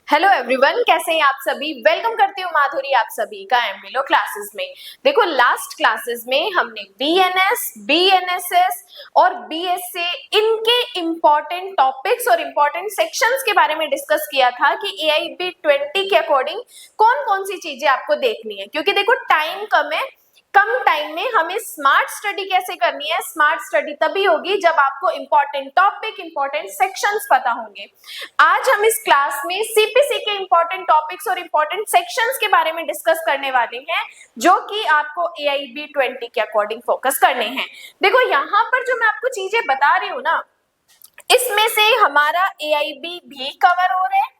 Hello everyone, कैसे हैं आप सभी। वेलकम करती हूँ माधुरी आप सभी का एमबीलो क्लासेस में। देखो लास्ट क्लासेस में हमने बीएनएस, बीएनएसएस और बीएसए इनके इम्पोर्टेंट टॉपिक्स और इम्पोर्टेंट सेक्शंस के बारे में डिस्कस किया था कि एआईबी 20 के अकॉर्डिंग कौन कौन सी चीजें आपको देखनी है, क्योंकि देखो टाइम कम है। कम टाइम में हमें स्मार्ट स्टडी कैसे करनी है। स्मार्ट स्टडी तभी होगी जब आपको इंपॉर्टेंट टॉपिक, इंपॉर्टेंट सेक्शंस पता होंगे। आज हम इस क्लास में सीपीसी के इंपॉर्टेंट टॉपिक्स और इंपॉर्टेंट सेक्शंस के बारे में डिस्कस करने वाले हैं, जो कि आपको एआईबी 20 के अकॉर्डिंग फोकस करने हैं। देखो यहाँ पर जो मैं आपको चीजें बता रही हूँ ना, इसमें से हमारा एआईबी भी कवर हो रहा है।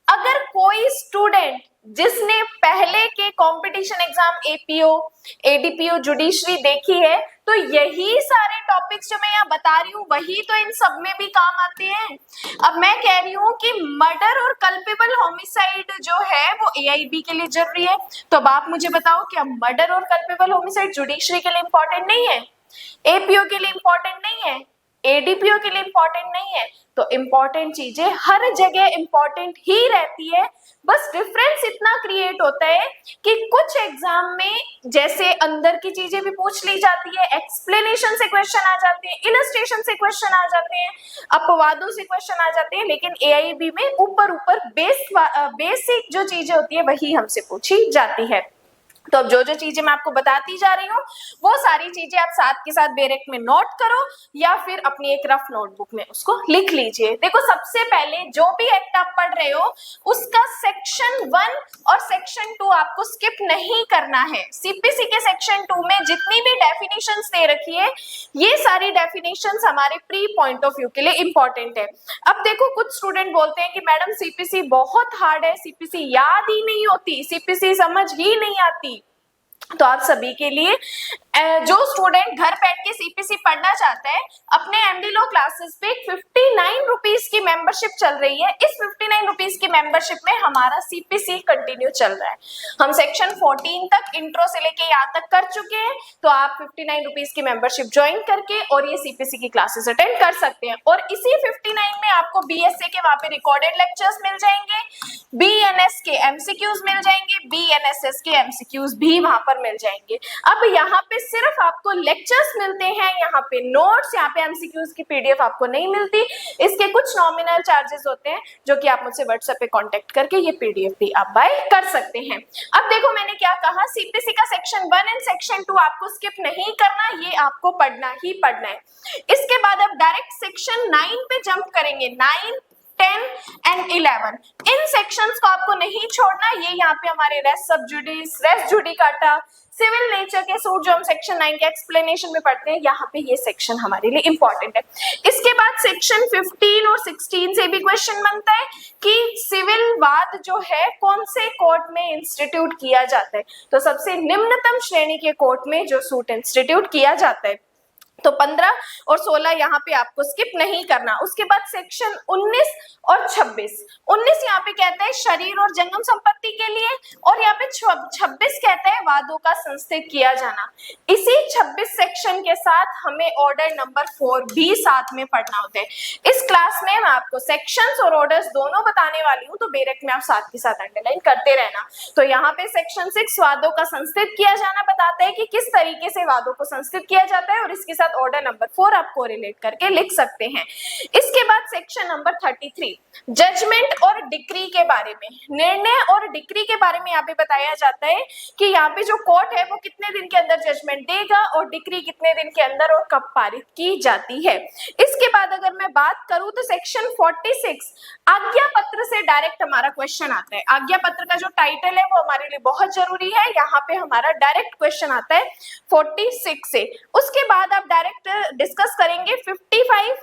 अगर कोई स्टूडेंट जिसने पहले के competition exam APO, ADPO, judiciary देखी है, तो यही सारे टॉपिक्स जो मैं यहाँ बता रही हूँ वही तो इन सब में भी काम आते हैं। अब मैं कह रही हूँ कि मर्डर और कल्पेबल होमिसाइड जो है वो एआईबी के लिए जरूरी है, तो अब आप मुझे बताओ क्या मर्डर और कल्पेबल होमिसाइड जुडिशरी के लिए इंपॉर्टेंट नहीं है, एपीओ के लिए इंपॉर्टेंट नहीं है, एडीपीओ के लिए इंपॉर्टेंट नहीं है? तो इंपॉर्टेंट चीजें हर जगह इंपॉर्टेंट ही रहती है। बस डिफरेंस इतना क्रिएट होता है कि कुछ एग्जाम में जैसे अंदर की चीजें भी पूछ ली जाती है, एक्सप्लेनेशन से क्वेश्चन आ जाते हैं, इलस्ट्रेशन से क्वेश्चन आ जाते हैं, अपवादों से क्वेश्चन आ जाते हैं, लेकिन एआईबी में ऊपर ऊपर बेसिक जो चीजें होती है वही हमसे पूछी जाती है। तो अब जो जो चीजें मैं आपको बताती जा रही हूँ वो सारी चीजें आप साथ के साथ बेरेक में नोट करो या फिर अपनी एक रफ नोटबुक में उसको लिख लीजिए। देखो सबसे पहले जो भी एक्ट आप पढ़ रहे हो उसका सेक्शन 1 और सेक्शन 2 आपको स्किप नहीं करना है। सीपीसी के सेक्शन 2 में जितनी भी डेफिनेशंस दे रखी है, ये सारी डेफिनेशंस हमारे प्री पॉइंट ऑफ व्यू के लिए इंपॉर्टेंट है। अब देखो कुछ स्टूडेंट बोलते हैं कि मैडम सीपीसी बहुत हार्ड है, सीपीसी याद ही नहीं होती, सीपीसी समझ ही नहीं आती। तो आप सभी के लिए जो स्टूडेंट घर बैठ के सीपीसी पढ़ना चाहता है, अपने एमडी लॉ क्लासेस पे 59 रुपीज की मेंबरशिप चल रही है। इस 59 रुपीज की मेंबरशिप में हमारा सीपीसी कंटिन्यू चल रहा है। हम सेक्शन 14 तक इंट्रो से लेके यहाँ तक कर चुके हैं, तो आप 59 रुपीज की मेंबरशिप ज्वाइन करके और ये सीपीसी की क्लासेस अटेंड कर सकते हैं। और इसी 59 में आपको बीएसए के वहां पे रिकॉर्डेड लेक्चर्स मिल जाएंगे, बीएनएस के एमसीक्यूज मिल जाएंगे, बीएनएसएस के एमसीक्यूज भी वहां पर मिल जाएंगे। अब यहाँ पे सिर्फ आपको लेक्चर्स मिलते हैं, यहाँ पे नोट्स, यहाँ पे एमसीक्यूज की पीडीएफ आपको नहीं मिलती। इसके कुछ नॉमिनल चार्जेस होते हैं जो कि आप मुझसे व्हाट्सएप पे कांटेक्ट करके ये पीडीएफ भी आप बाय कर सकते हैं। अब देखो मैंने क्या कहा, सीपीसी का सेक्शन 1 एंड सेक्शन 2 आपको स्किप नहीं करना, ये आपको पढ़ना ही पढ़ना है। इसके बाद अब डायरेक्ट सेक्शन 9 पे जंप करेंगे। 9, 10 एंड 11 इन सेक्शंस को आपको नहीं छोड़ना। ये यहाँ पे हमारे res sub judice, res judicata, civil nature के सूट जो हम सेक्शन 9 के एक्सप्लेनेशन में पढ़ते हैं, यहाँ पे ये सेक्शन हमारे लिए इंपॉर्टेंट है। इसके बाद सेक्शन 15 और 16 से भी क्वेश्चन बनता है कि सिविल वाद जो है कौन से कोर्ट में इंस्टीट्यूट किया जाता है। तो सबसे निम्नतम श्रेणी के कोर्ट में जो सूट इंस्टीट्यूट किया जाता है, तो 15 और 16 यहाँ पे आपको स्किप नहीं करना। उसके बाद सेक्शन 19 और 26। 19 यहाँ पे कहता है शरीर और जंगम संपत्ति के लिए, और यहाँ पे 26 कहता है वादों का संस्थित किया जाना। इसी 26 सेक्शन के साथ हमें ऑर्डर नंबर 4 भी साथ में पढ़ना होता है। इस क्लास में मैं आपको सेक्शंस और ऑर्डर्स दोनों बताने वाली हूँ, तो बेरेक में आप साथ के साथ अंडरलाइन करते रहना। तो यहाँ पे सेक्शन 6 वादों का संस्थित किया जाना बताता है कि किस तरीके से वादों को संस्थित किया जाता है, और इसके साथ ऑर्डर नंबर 4 आपको रिलेट करके लिख सकते हैं। इसके बाद सेक्शन नंबर 33 जजमेंट और डिक्री के बारे में, निर्णय और डिक्री के बारे में यहाँ पे बताया जाता है कि यहाँ पे जो कोर्ट है वो कितने दिन के अंदर जजमेंट देगा और डिक्री कितने दिन के अंदर और कब पारित की जाती है। इसके बाद अगर मैं बात करूं तो सेक्शन 46 आज्ञा पत्र से डायरेक्ट हमारा क्वेश्चन आता है। आज्ञा पत्र का जो टाइटल है वो हमारे लिए बहुत जरूरी है, यहाँ पे हमारा डायरेक्ट क्वेश्चन आता है 46 से। उसके बाद आप डायरेक्ट डिस्कस करेंगे 55,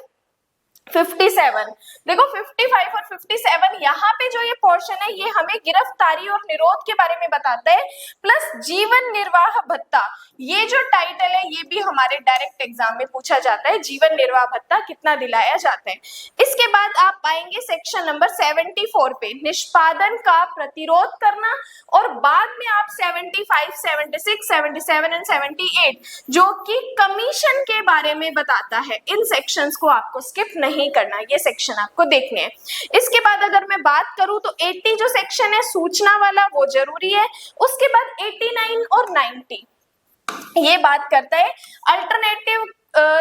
57। देखो 55 और 57 यहाँ पे जो ये पोर्शन है ये हमें गिरफ्तारी और निरोध के बारे में बताता है, प्लस जीवन निर्वाह भत्ता। ये जो टाइटल है ये भी हमारे डायरेक्ट एग्जाम में पूछा जाता है, जीवन निर्वाह भत्ता कितना दिलाया जाता है। इसके बाद आप आएंगे सेक्शन नंबर 74 पे, निष्पादन का प्रतिरोध करना, और बाद में आप 75, 76, 77 एंड 78 जो कि कमीशन के बारे में बताता है, इन सेक्शंस को आपको स्किप नहीं करना, ये सेक्शन आपको देखने हैं। इसके बाद अगर मैं बात करूं तो 80 जो सेक्शन है सूचना वाला वो जरूरी है। उसके बाद 89 और 90 ये बात करता है अल्टरनेटिव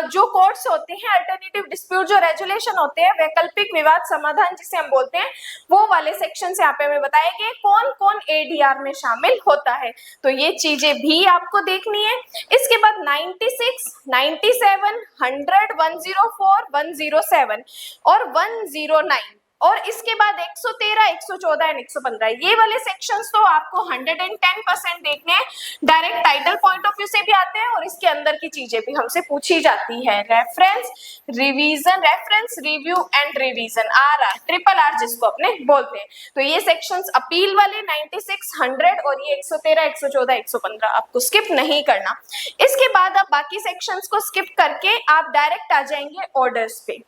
जो कोर्ट्स होते हैं, अल्टरनेटिव डिस्प्यूट जो रेजुलेशन होते हैं, वैकल्पिक विवाद समाधान जिसे हम बोलते हैं, वो वाले सेक्शन से यहाँ पे हमें बताया गया कौन कौन एडीआर में शामिल होता है, तो ये चीजें भी आपको देखनी है। इसके बाद 96, 97, 100, 104, 107 और 109 और इसके बाद 113, 114 एंड 115 ये वाले सेक्शंस तो आपको 110% देखने हैं, direct title point of view से भी आते हैं और इसके अंदर की चीजें भी हमसे पूछी जाती है। Reference, revision, reference, review and revision, RR, triple R जिसको अपने बोलते हैं। तो ये सेक्शंस अपील वाले 96, 100 और ये 113, 114, 115 आपको स्किप नहीं करना। इसके बाद आप बाकी सेक्शंस को स्किप करके आप डायरेक्ट आ जाएंगे ऑर्डर्स पे।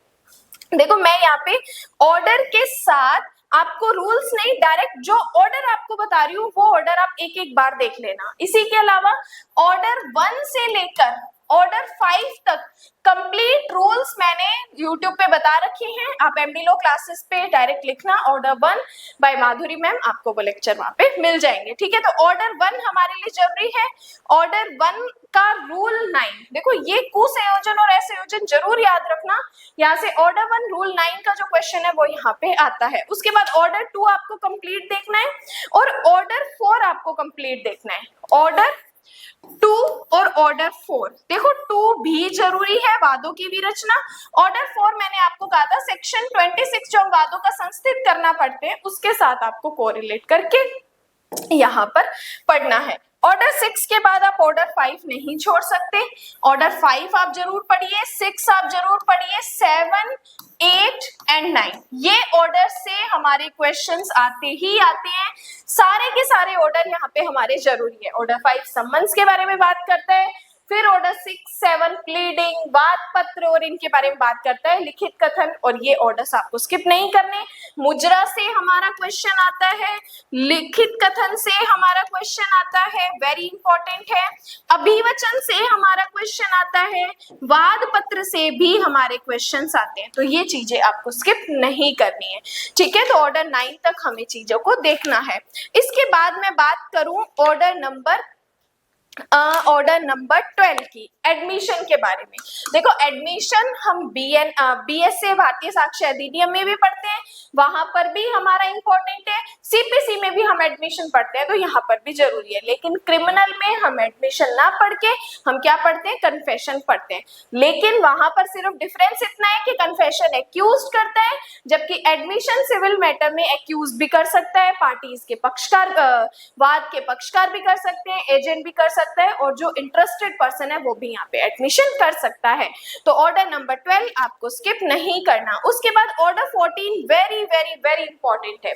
देखो मैं यहाँ पे ऑर्डर के साथ आपको रूल्स नहीं, डायरेक्ट जो ऑर्डर आपको बता रही हूँ वो ऑर्डर आप एक एक बार देख लेना। इसी के अलावा ऑर्डर 1 से लेकर ऑर्डर 5 तक कंप्लीट रूल्स मैंने YouTube पे बता रखे हैं, आप एमडी लो क्लासेस पे डायरेक्ट लिखना ऑर्डर 1 बाय माधुरी मैम, आपको वो लेक्चर वहां पे मिल जाएंगे। ठीक है, तो ऑर्डर 1 हमारे लिए जरूरी है। ऑर्डर 1 का रूल 9, देखो ये कुसंयोजन और असंयोजन जरूर याद रखना, यहाँ से ऑर्डर 1 रूल 9 का जो क्वेश्चन है वो यहाँ पे आता है। उसके बाद ऑर्डर 2 आपको कंप्लीट देखना है और ऑर्डर 4 आपको कंप्लीट देखना है। ऑर्डर 2 और ऑर्डर 4, देखो 2 भी जरूरी है, वादों की विरचना। ऑर्डर 4 मैंने आपको कहा था सेक्शन 26 जो वादों का संस्थित करना पड़ते हैं उसके साथ आपको कोरिलेट करके यहाँ पर पढ़ना है। ऑर्डर 6 के बाद आप ऑर्डर 5 नहीं छोड़ सकते, ऑर्डर 5 आप जरूर पढ़िए, 6 आप जरूर पढ़िए, 7, 8 एंड 9 ये ऑर्डर से हमारे क्वेश्चंस आते ही आते हैं, सारे के सारे ऑर्डर यहाँ पे हमारे जरूरी है। ऑर्डर 5 सम्मन्स के बारे में बात करता है, फिर ऑर्डर 6, 7 प्लीडिंग, वाद पत्र और इनके बारे में बात करता है, लिखित कथन, और ये ऑर्डर्स आपको स्किप नहीं करने। मुजरा से हमारा क्वेश्चन आता है, लिखित कथन से हमारा क्वेश्चन आता है, वेरी इंपॉर्टेंट है, अभिवचन से हमारा क्वेश्चन आता है, वाद पत्र से भी हमारे क्वेश्चंस आते हैं, तो ये चीजें आपको स्किप नहीं करनी है। ठीक है, तो ऑर्डर 9 तक हमें चीजों को देखना है। इसके बाद मैं बात करूं ऑर्डर नंबर 12 की, एडमिशन के बारे में। देखो एडमिशन हम BSA भारतीय साक्ष्य अधिनियम में भी पढ़ते हैं, वहां पर भी हमारा इंपॉर्टेंट है, CPC में भी हम एडमिशन पढ़ते हैं, तो यहाँ पर भी जरूरी है। लेकिन क्रिमिनल में हम एडमिशन ना पढ़ के हम क्या पढ़ते हैं, कन्फेशन पढ़ते हैं। लेकिन वहां पर सिर्फ डिफरेंस इतना है कि कन्फेशन एक्यूज करता है, जबकि एडमिशन सिविल मैटर में एक्यूज भी कर सकता है, पार्टीज के पक्षकार, वाद के पक्षकार भी कर सकते हैं, एजेंट भी कर सकते है, और जो इंटरेस्टेड पर्सन है वो भी यहाँ पे एडमिशन कर सकता है। तो ऑर्डर नंबर 12 आपको स्किप नहीं करना। उसके बाद order 14 very very very important है।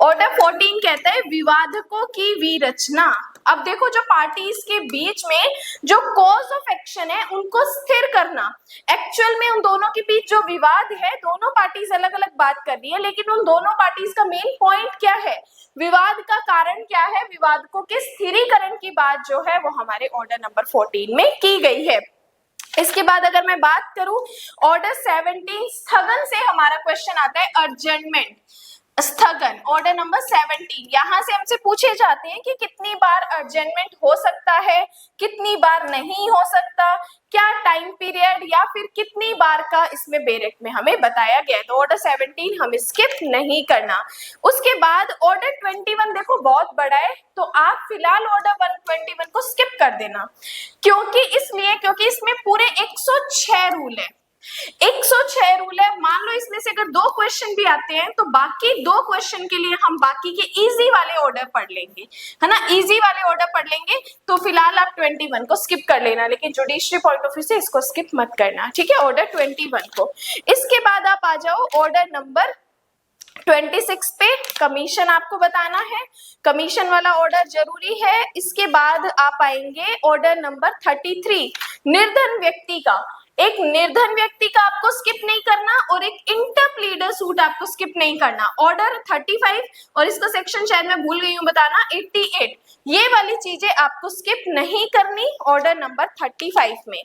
ऑर्डर 14 कहता है विवादकों की विरचना। अब देखो जो पार्टीज के बीच में जो कॉज ऑफ एक्शन है उनको स्थिर करना। एक्चुअल में उन दोनों के बीच जो विवाद है, दोनों पार्टीज अलग अलग बात कर रही है, लेकिन उन दोनों पार्टीज का मेन पॉइंट क्या है, विवाद का कारण क्या है, विवादकों के स्थिरीकरण की बात जो है वो हमारे ऑर्डर नंबर 14 में की गई है। इसके बाद अगर मैं बात करूं ऑर्डर 17 स्थगन से हमारा क्वेश्चन आता है, अर्जेंटमेंट, स्थगन। ऑर्डर नंबर 17 यहाँ से हमसे पूछे जाते हैं कि कितनी बार अर्जेंटमेंट हो सकता है, कितनी बार नहीं हो सकता, क्या टाइम पीरियड, या फिर कितनी बार का इसमें बेरेट में हमें बताया गया है। तो ऑर्डर 17 हमें स्किप नहीं करना। उसके बाद ऑर्डर 21 देखो बहुत बड़ा है, तो आप फिलहाल ऑर्डर 121 को स्किप कर देना, क्योंकि इसमें पूरे 106 रूल है। 106 रूल है। मान लो इसमें से अगर 2 क्वेश्चन भी आते हैं तो बाकी 2 क्वेश्चन के लिए हम बाकी के इजी वाले ऑर्डर पढ़ लेंगे, है ना, इजी वाले ऑर्डर पढ़ लेंगे। तो फिलहाल आप 21 को स्किप कर लेना, लेकिन जुडिशरी पॉइंट ऑफ व्यू से इसको स्किप मत करना, ठीक है, ऑर्डर 21 को। इसके बाद आप आ जाओ ऑर्डर नंबर 26 पे कमीशन आपको बताना है, कमीशन वाला ऑर्डर जरूरी है। इसके बाद आप आएंगे ऑर्डर नंबर 33, निर्धन व्यक्ति का। एक निर्धन व्यक्ति का आपको स्किप नहीं करना और एक इंटरप्लीडर सूट आपको स्किप नहीं करना। ऑर्डर 35 और इसका सेक्शन शायद मैं भूल गई हूँ बताना 88, ये वाली चीजें आपको स्किप नहीं करनी ऑर्डर नंबर 35 में।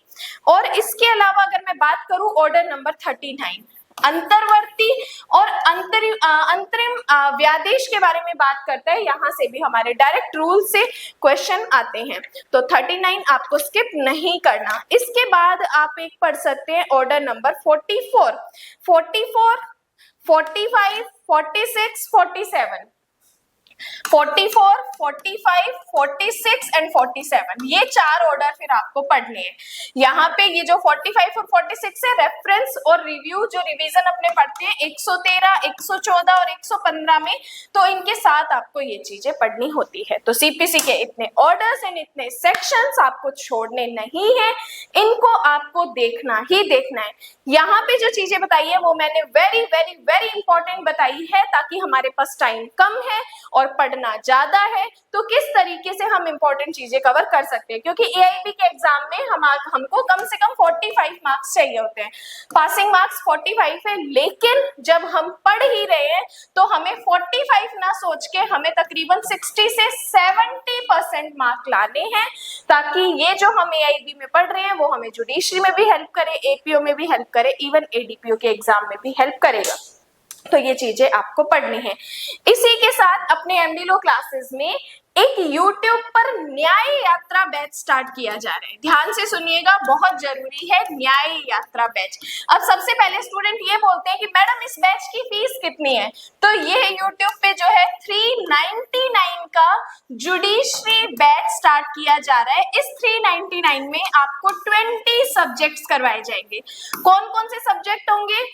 और इसके अलावा अगर मैं बात करूं ऑर्डर नंबर 39, अंतर्वर्ती और अंतरिम व्यादेश के बारे में बात करता है। यहाँ से भी हमारे डायरेक्ट रूल से क्वेश्चन आते हैं, तो 39 आपको स्किप नहीं करना। इसके बाद आप एक पढ़ सकते हैं ऑर्डर नंबर 44, 44, 45, 46, 47, 44, 45, 46 एंड 47, ये चार ऑर्डर फिर आपको पढ़ने हैं। यहाँ पे ये जो 45 और 46 है, रेफरेंस और रिव्यू जो रिवीजन अपने पढ़ते हैं 113, 114 और 115 में, तो इनके साथ आपको ये चीजें पढ़नी होती है। तो सीपीसी के इतने ऑर्डर्स एंड इतने सेक्शंस आपको छोड़ने नहीं है, इनको आपको देखना ही देखना है। यहाँ पे जो चीजें बताई है वो मैंने वेरी वेरी वेरी इंपॉर्टेंट बताई है, ताकि हमारे पास टाइम कम है और पढ़ना ज्यादा है, तो किस तरीके से हम इंपॉर्टेंट चीजें कवर कर सकते हैं। क्योंकि एआईबी के एग्जाम में हमको कम से कम 45 मार्क्स चाहिए होते हैं, पासिंग मार्क्स 45 है, लेकिन जब हम पढ़ ही रहे हैं तो हमें 45 ना सोच के हमें तकरीबन 60 से 70% मार्क लाने हैं, ताकि ये जो हम एआईबी में पढ़ रहे हैं वो हमें जुडिशरी में भी हेल्प करे, एपीओ में भी हेल्प करे, इवन एडीपीओ के एग्जाम में भी हेल्प करेगा। तो ये चीजें आपको पढ़नी है। इसी के साथ अपने एमडी लॉ क्लासेस में एक YouTube पर न्याय यात्रा बैच स्टार्ट किया जा रहा है। ध्यान से सुनिएगा, बहुत जरूरी है न्याय यात्रा बैच। अब सबसे पहले स्टूडेंट ये बोलते हैं कि मैडम इस बैच की फीस कितनी है, तो ये YouTube पे जो है 399 का जुडिशरी बैच स्टार्ट किया जा रहा है। इस 399 में आपको 20 सब्जेक्ट्स करवाए जाएंगे। कौन कौन से सब्जेक्ट होंगे,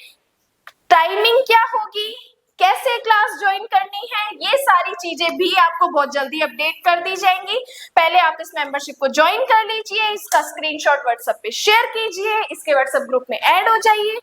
टाइमिंग क्या होगी, कैसे क्लास ज्वाइन करनी है, ये सारी चीजें भी आपको बहुत जल्दी अपडेट कर दी जाएंगी। पहले आप इस मेंबरशिप को ज्वाइन कर लीजिए, इसका स्क्रीनशॉट व्हाट्सएप पे शेयर कीजिए, इसके व्हाट्सएप ग्रुप में ऐड हो जाइए।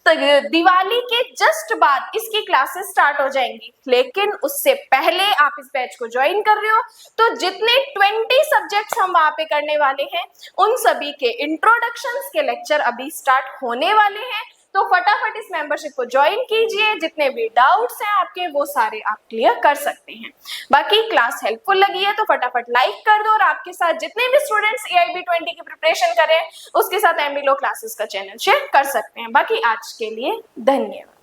तो दिवाली के जस्ट बाद इसकी क्लासेस स्टार्ट हो जाएंगी, लेकिन उससे पहले आप इस बैच को ज्वाइन कर रहे हो तो जितने 20 सब्जेक्ट्स हम वहां पे करने वाले हैं उन सभी के इंट्रोडक्शंस के लेक्चर अभी स्टार्ट होने वाले हैं। तो फटाफट इस मेंबरशिप को ज्वाइन कीजिए, जितने भी डाउट्स हैं आपके वो सारे आप क्लियर कर सकते हैं। बाकी क्लास हेल्पफुल लगी है तो फटाफट लाइक कर दो, और आपके साथ जितने भी स्टूडेंट्स एआईबी 20 की प्रिपरेशन करें उसके साथ एमडी लॉ क्लासेस का चैनल शेयर कर सकते हैं। बाकी आज के लिए धन्यवाद।